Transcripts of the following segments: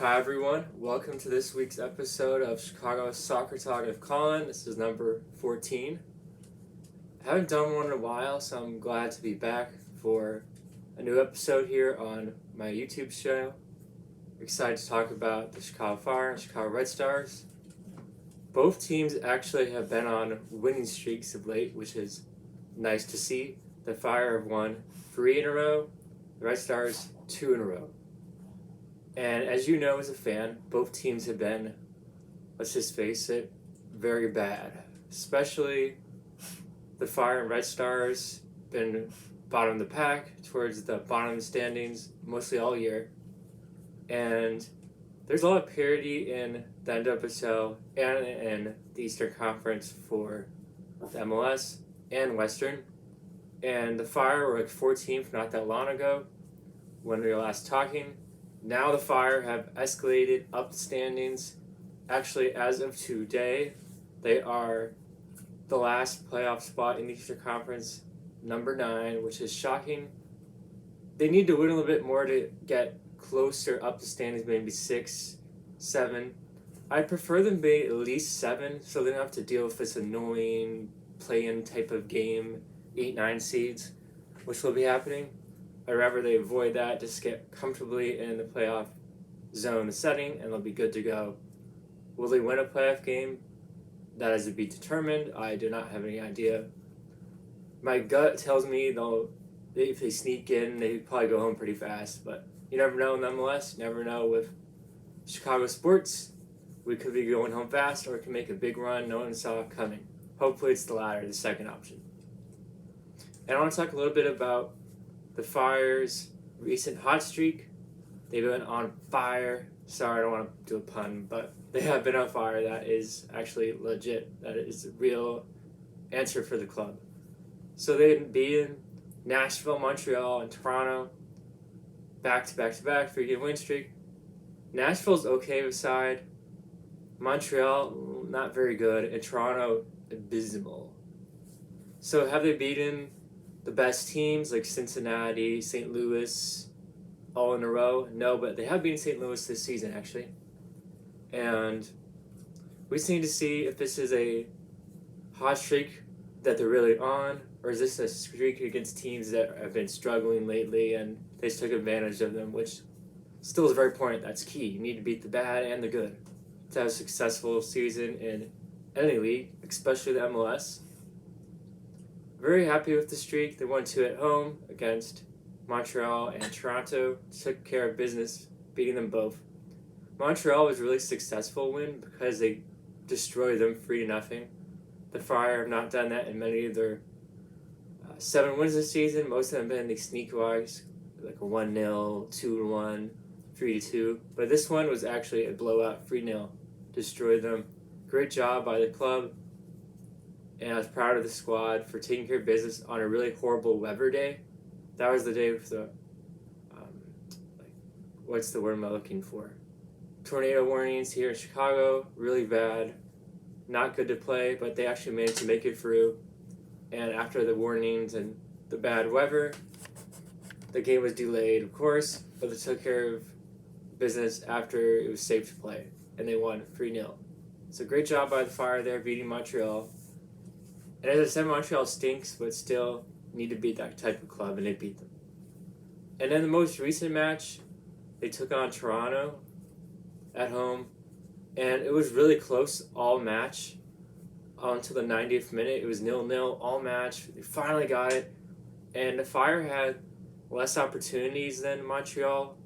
Hi everyone, welcome to this week's episode of Chicago Soccer Talk with Collin. This is number 14. I haven't done one in a while, so I'm glad to be back for a new episode here on my YouTube show. Excited to talk about the Chicago Fire and Chicago Red Stars. Both teams actually have been on winning streaks of late, which is nice to see. The Fire have won 3 in a row, the Red Stars 2 in a row. And as you know as a fan, both teams have been, let's just face it, very bad. Especially the Fire and Red Stars been bottom of the pack, towards the bottom of the standings, mostly all year. And there's a lot of parity in the NWSL and in the Eastern Conference for the MLS and Western. And the Fire were like 14th not that long ago when we were last talking. Now the Fire have escalated up the standings. Actually, as of today, they are the last playoff spot in the Eastern Conference, number 9, which is shocking. They need to win a little bit more to get closer up the standings, maybe 6, 7. I prefer them being at least 7, so they don't have to deal with this annoying play-in type of game, 8, 9 seeds, which will be happening. I'd rather they avoid that, just get comfortably in the playoff zone setting, and they'll be good to go. Will they win a playoff game? That is to be determined. I do not have any idea. My gut tells me if they sneak in, they probably go home pretty fast, but you never know nonetheless. You never know with Chicago sports. We could be going home fast, or we can make a big run no one saw coming. Hopefully it's the latter, the second option. And I want to talk a little bit about the Fire's recent hot streak. They've been on fire. Sorry, I don't want to do a pun, but they have been on fire. That is actually legit. That is a real answer for the club. So they've beaten Nashville, Montreal, and Toronto back to back to back, 3-game win streak. Nashville's okay with side. Montreal, not very good. And Toronto, abysmal. So have they beaten the best teams like Cincinnati, St. Louis, all in a row? No, but they have beaten St. Louis this season, actually. And we just need to see if this is a hot streak that they're really on, or is this a streak against teams that have been struggling lately and they just took advantage of them, which still is very important. That's key. You need to beat the bad and the good to have a successful season in any league, especially the MLS. Very happy with the streak. They won 2 at home against Montreal and Toronto. Took care of business, beating them both. Montreal was a really successful win because they destroyed them 3-0. The Fire have not done that in many of their 7 wins this season. Most of them have been the sneak-wise, like a 1-0, 2-1, 3-2. But this one was actually a blowout, 3-0. Destroyed them. Great job by the club. And I was proud of the squad for taking care of business on a really horrible weather day. That was the day with the, what's the word am I looking for? Tornado warnings here in Chicago, really bad. Not good to play, but they actually managed to make it through. And after the warnings and the bad weather, the game was delayed, of course, but they took care of business after it was safe to play. And they won 3-0. So great job by the Fire there, beating Montreal. And as I said, Montreal stinks, but still need to beat that type of club, and they beat them. And then the most recent match, they took on Toronto at home, and it was really close all match until the 90th minute. It was 0-0 all match. They finally got it, and the Fire had less opportunities than Montreal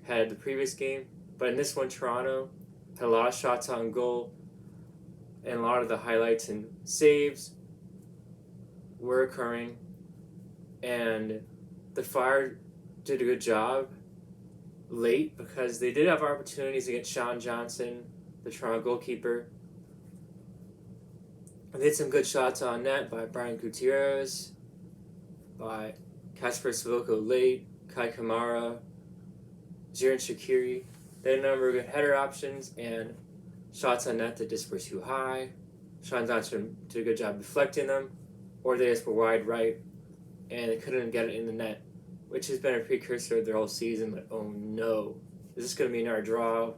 had the previous game, but in this one, Toronto had a lot of shots on goal, and a lot of the highlights and saves were occurring, and the Fire did a good job late because they did have opportunities against Sean Johnson, the Toronto goalkeeper. And they had some good shots on net by Brian Gutierrez, by Kasper Svilko late, Kai Kamara, Jiren Shaqiri. They had a number of good header options and shots on net that just were too high. Sean Johnson did a good job deflecting them, or they just were wide right and they couldn't get it in the net, which has been a precursor of their whole season. But oh no, is this going to be another draw?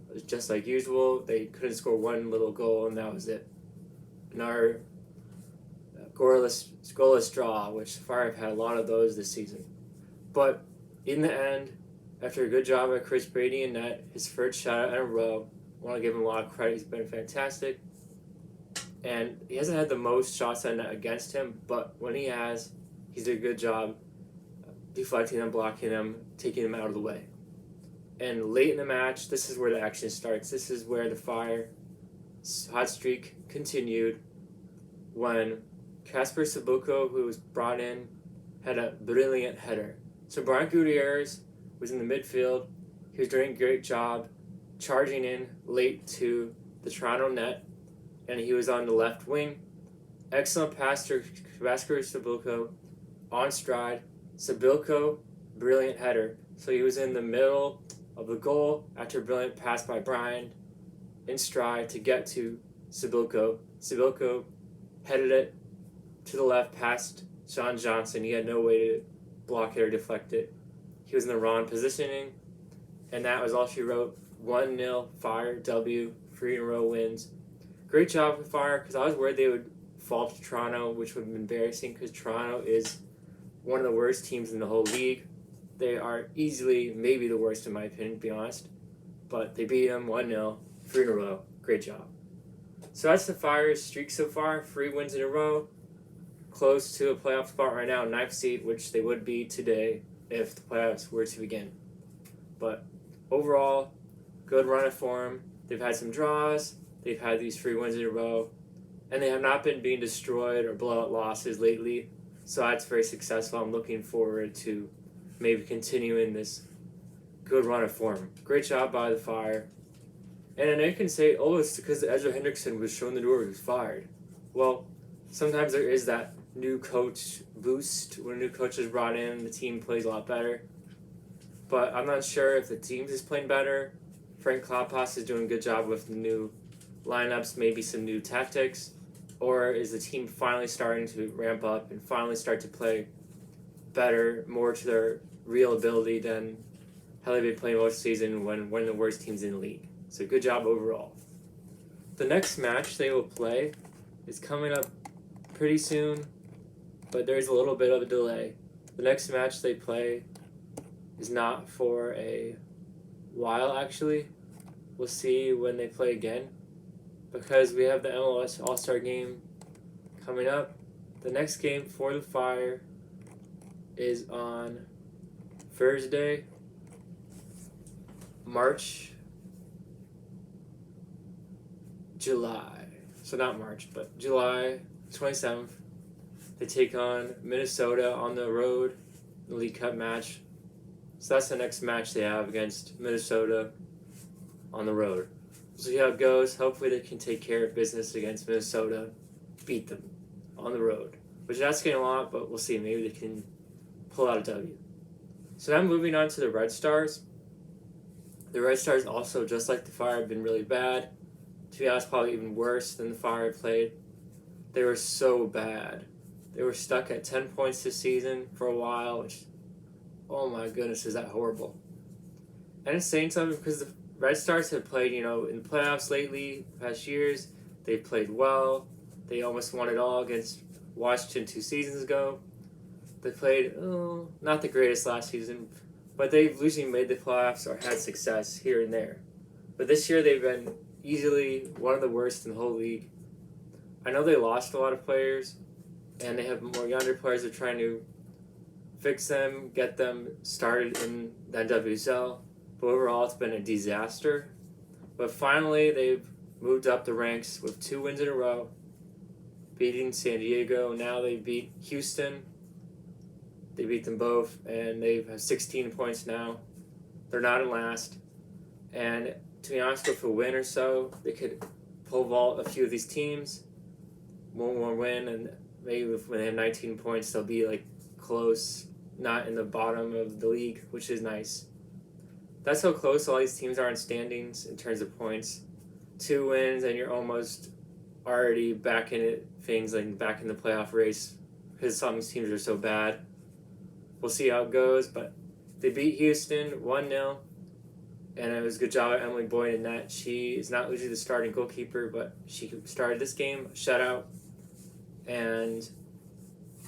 It was just like usual. They couldn't score one little goal, and that was it. Another scoreless draw, which the Fire have had a lot of those this season. But in the end, after a good job by Chris Brady in net, his first shutout in a row, I want to give him a lot of credit. He's been fantastic. And he hasn't had the most shots on net against him, but when he has, he's did a good job deflecting them, blocking them, taking them out of the way. And late in the match, this is where the action starts. This is where the Fire hot streak continued when Kasper Sabulko, who was brought in, had a brilliant header. So Brian Gutierrez was in the midfield. He was doing a great job charging in late to the Toronto net, and he was on the left wing. Excellent pass to Kasper Sabulko on stride. Sabulko, brilliant header. So he was in the middle of the goal after a brilliant pass by Brian in stride to get to Sabulko. Sabulko headed it to the left past Sean Johnson. He had no way to block it or deflect it. He was in the wrong positioning, and that was all she wrote. 1-0 Fire W, 3 in a row wins. Great job with Fire, because I was worried they would fall to Toronto, which would have been embarrassing because Toronto is one of the worst teams in the whole league. They are easily, maybe the worst in my opinion, to be honest. But they beat them 1-0, 3 in a row. Great job. So that's the Fire's streak so far. 3 wins in a row. Close to a playoff spot right now, 9th seed, which they would be today if the playoffs were to begin. But overall, good run of form. They've had some draws. They've had these 3 wins in a row. And they have not been being destroyed or blowout losses lately. So that's very successful. I'm looking forward to maybe continuing this good run of form. Great job by the Fire. And I know you can say, oh, it's because Ezra Hendrickson was shown the door, he was fired. Well, sometimes there is that new coach boost. When a new coach is brought in, the team plays a lot better. But I'm not sure if the team is playing better. Frank Klopas is doing a good job with the new lineups, maybe some new tactics. Or is the team finally starting to ramp up and finally start to play better, more to their real ability than how they've been playing most season when one of the worst teams in the league. So good job overall. The next match they will play is coming up pretty soon, but there's a little bit of a delay. The next match they play is not for a while, actually. We'll see when they play again, because we have the MLS All-Star game coming up. The next game for the Fire is on Thursday, July 27th. They take on Minnesota on the road, the League Cup match. So that's the next match they have against Minnesota on the road. We'll see how it goes. Hopefully they can take care of business against Minnesota, beat them on the road, which is asking a lot, but we'll see. Maybe they can pull out a W. So now moving on to the Red Stars. The Red Stars also, just like the Fire, have been really bad. To be honest, probably even worse than the Fire played. They were so bad. They were stuck at 10 points this season for a while, which, oh my goodness, is that horrible. And it's saying something because the Red Stars have played, in the playoffs lately, past years. They've played well. They almost won it all against Washington 2 seasons ago. They played, not the greatest last season, but they've usually made the playoffs or had success here and there. But this year they've been easily one of the worst in the whole league. I know they lost a lot of players, and they have more younger players. They're trying to fix them, get them started in the NWSL. But overall, it's been a disaster. But finally, they've moved up the ranks with 2 wins in a row, beating San Diego. Now they beat Houston. They beat them both, and they have 16 points now. They're not in last. And to be honest, with a win or so, they could pole vault a few of these teams. One more win, and maybe when they have 19 points, they'll be close, not in the bottom of the league, which is nice. That's how close all these teams are in standings in terms of points. 2 wins, and you're almost already back in it, back in the playoff race, because some of these teams are so bad. We'll see how it goes, but they beat Houston 1-0. and it was a good job at Emily Boyd in that. She is not usually the starting goalkeeper, but she started this game, shutout, and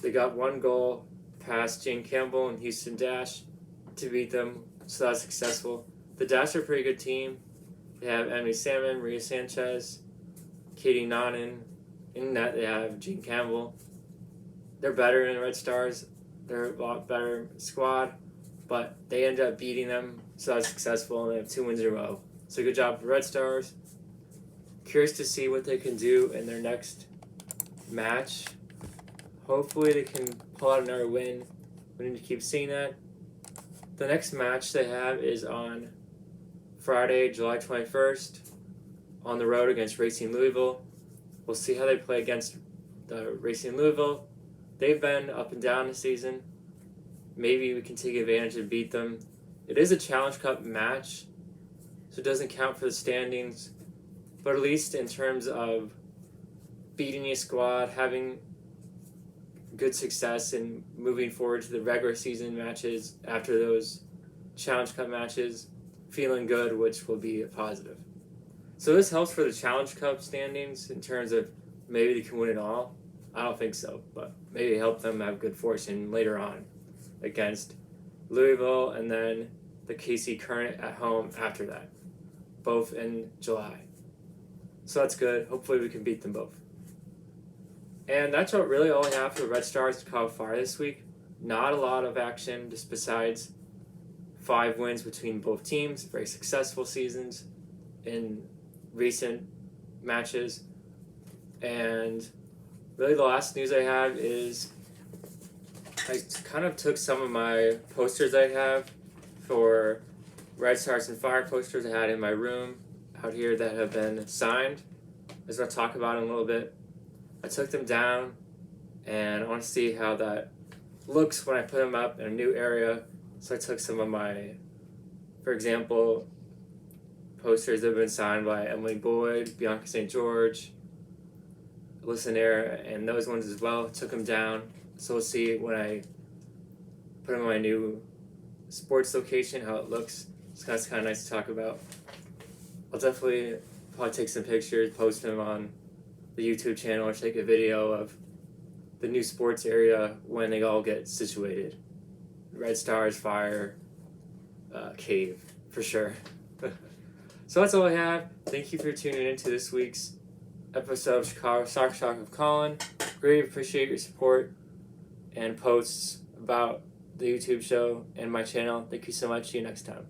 they got one goal past Jane Campbell and Houston Dash to beat them, so that's successful. The Dash are a pretty good team. They have Emily Salmon, Maria Sanchez, Katie Nonnen. In that, they have Jane Campbell. They're better than the Red Stars. They're a lot better squad, but they ended up beating them, so that's successful, and they have 2 wins in a row. So good job for Red Stars. Curious to see what they can do in their next match. Hopefully they can pull out another win. We need to keep seeing that. The next match they have is on Friday, July 21st, on the road against Racing Louisville. We'll see how they play against the Racing Louisville. They've been up and down this season. Maybe we can take advantage and beat them. It is a Challenge Cup match, so it doesn't count for the standings. But at least in terms of beating a squad, having good success in moving forward to the regular season matches after those Challenge Cup matches, feeling good, which will be a positive. So this helps for the Challenge Cup standings in terms of maybe they can win it all. I don't think so, but maybe help them have good fortune later on against Louisville and then the KC Current at home after that, both in July. So that's good. Hopefully we can beat them both. And that's really all I have for the Red Stars to call fire this week. Not a lot of action, just besides 5 wins between both teams, very successful seasons in recent matches. And really the last news I have is I kind of took some of my posters I have for Red Stars and Fire posters I had in my room out here that have been signed. I was going to talk about them a little bit. I took them down and I want to see how that looks when I put them up in a new area. So I took some of my, for example, posters that have been signed by Emily Boyd, Bianca St. George, Listener, and those ones as well. Took them down. So we'll see when I put them in my new sports location how it looks. So that's kind of nice to talk about. I'll definitely probably take some pictures, post them on the YouTube channel, or take a video of the new sports area when they all get situated. Red Stars, Fire, Cave, for sure. So that's all I have. Thank you for tuning in to this week's episode of Chicago Soccer Talk with Collin. Really appreciate your support and posts about the YouTube show and my channel. Thank you so much. See you next time.